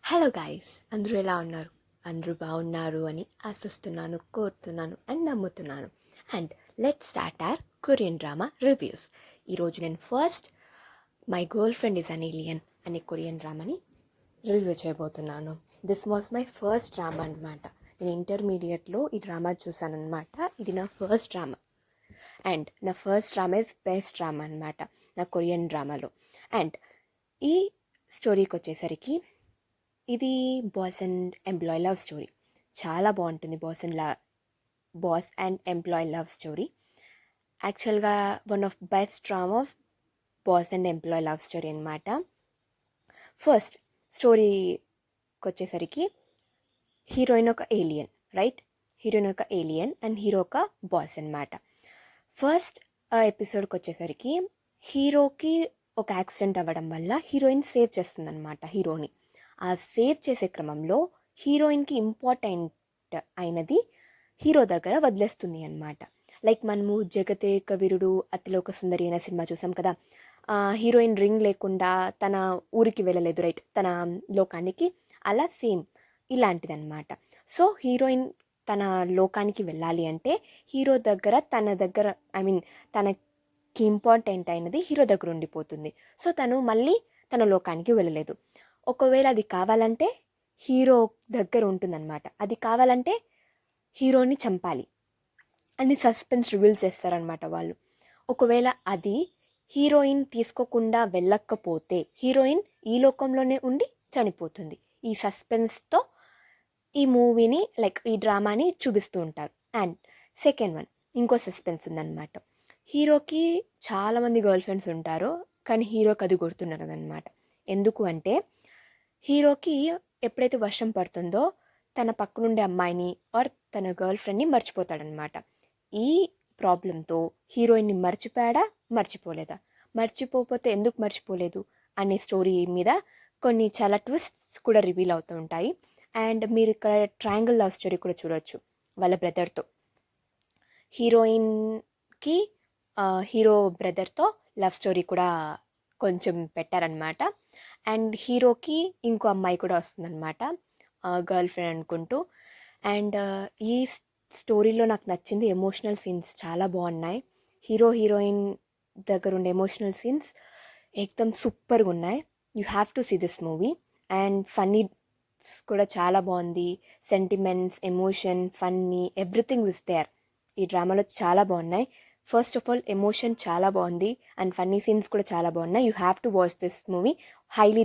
Hello guys, అందరూ ఎలా ఉన్నారు? అందరూ బాగున్నారు అని ఆశిస్తున్నాను, కోరుతున్నాను అండ్ నమ్ముతున్నాను. And let start our Korean drama reviews. ఈరోజు నేను first my girlfriend is an alien అనే కొరియన్ డ్రామాని రివ్యూ చేయబోతున్నాను. This was my first drama అనమాట. నేను ఇంటర్మీడియట్లో ఈ డ్రామా చూసాను అనమాట. ఇది నా ఫస్ట్ డ్రామా అండ్ నా first drama is best drama అనమాట నా కొరియన్ డ్రామాలో. అండ్ ఈ స్టోరీకి వచ్చేసరికి ఇది boss and employee love story. చాలా బాగుంటుంది boss and employee love story. యాక్చువల్గా one of best drama of boss and employee love story అనమాట. ఫస్ట్ స్టోరీకి వచ్చేసరికి హీరోయిన్ ఒక ఏలియన్, రైట్? హీరోయిన్ ఒక ఏలియన్ అండ్ హీరో ఒక బాస్ అనమాట. ఫస్ట్ ఎపిసోడ్కి వచ్చేసరికి హీరోకి ఒక యాక్సిడెంట్ అవ్వడం వల్ల హీరోయిన్ సేవ్ చేస్తుందన్నమాట హీరోని. ఆ సేవ్ చేసే క్రమంలో హీరోయిన్కి ఇంపార్టెంట్ అయినది హీరో దగ్గర వదిలేస్తుంది అనమాట. లైక్ మనము జగదేక వీరుడు అతిలోక సుందరి అనే సినిమా చూసాం కదా. హీరోయిన్ రింగ్ లేకుండా తన ఊరికి వెళ్ళలేదు, రైట్, తన లోకానికి. అలా సేమ్ ఇలాంటిదన్నమాట. సో హీరోయిన్ తన లోకానికి వెళ్ళాలి అంటే హీరో దగ్గర తనకి ఇంపార్టెంట్ అయినది హీరో దగ్గర ఉండిపోతుంది. సో తను మళ్ళీ తన లోకానికి వెళ్ళలేదు. ఒకవేళ అది కావాలంటే హీరో దగ్గర ఉంటుందన్నమాట. అది కావాలంటే హీరోని చంపాలి అని సస్పెన్స్ రివీల్ చేస్తారనమాట వాళ్ళు. ఒకవేళ అది హీరోయిన్ తీసుకోకుండా వెళ్ళకపోతే హీరోయిన్ ఈ లోకంలోనే ఉండి చనిపోతుంది. ఈ సస్పెన్స్తో ఈ మూవీని లైక్ ఈ డ్రామాని చూపిస్తూ ఉంటారు. అండ్ సెకండ్ వన్, ఇంకో సస్పెన్స్ ఉందన్నమాట. హీరోకి చాలామంది గర్ల్ ఫ్రెండ్స్ ఉంటారు, కానీ హీరోకి అది గుర్తుండదన్నమాట. ఎందుకు అంటే హీరోకి ఎప్పుడైతే వర్షం పడుతుందో తన పక్కనుండే అమ్మాయిని ఆర్ తన గర్ల్ ఫ్రెండ్ని మర్చిపోతాడనమాట. ఈ ప్రాబ్లంతో హీరోయిన్ని మర్చిపోలేదా, మర్చిపోతే ఎందుకు మర్చిపోలేదు అనే స్టోరీ మీద కొన్ని చాలా ట్విస్ట్స్ కూడా రివీల్ అవుతూ ఉంటాయి. అండ్ మీరు ఇక్కడ ట్రయాంగిల్ లవ్ స్టోరీ కూడా చూడొచ్చు వాళ్ళ బ్రదర్తో. హీరోయిన్కి హీరో బ్రదర్తో లవ్ స్టోరీ కూడా కొంచెం పెట్టారనమాట. అండ్ హీరోకి ఇంకో అమ్మాయి కూడా వస్తుందన్నమాట, గర్ల్ ఫ్రెండ్ అనుకుంటూ. అండ్ ఈ స్టోరీలో నాకు నచ్చింది ఎమోషనల్ సీన్స్ చాలా బాగున్నాయి. హీరోయిన్ దగ్గర ఉండే ఎమోషనల్ సీన్స్ ఏకదమ్ సూపర్గా ఉన్నాయి. You have to see this movie. And funny కూడా చాలా బాగుంది. Sentiments, emotion, funny, everything is there. ఈ డ్రామాలో చాలా బాగున్నాయి. ఫస్ట్ ఆఫ్ ఆల్ ఎమోషన్ చాలా బాగుంది అండ్ ఫన్నీ సీన్స్ కూడా చాలా బాగున్నాయి. You have to watch this movie. Highly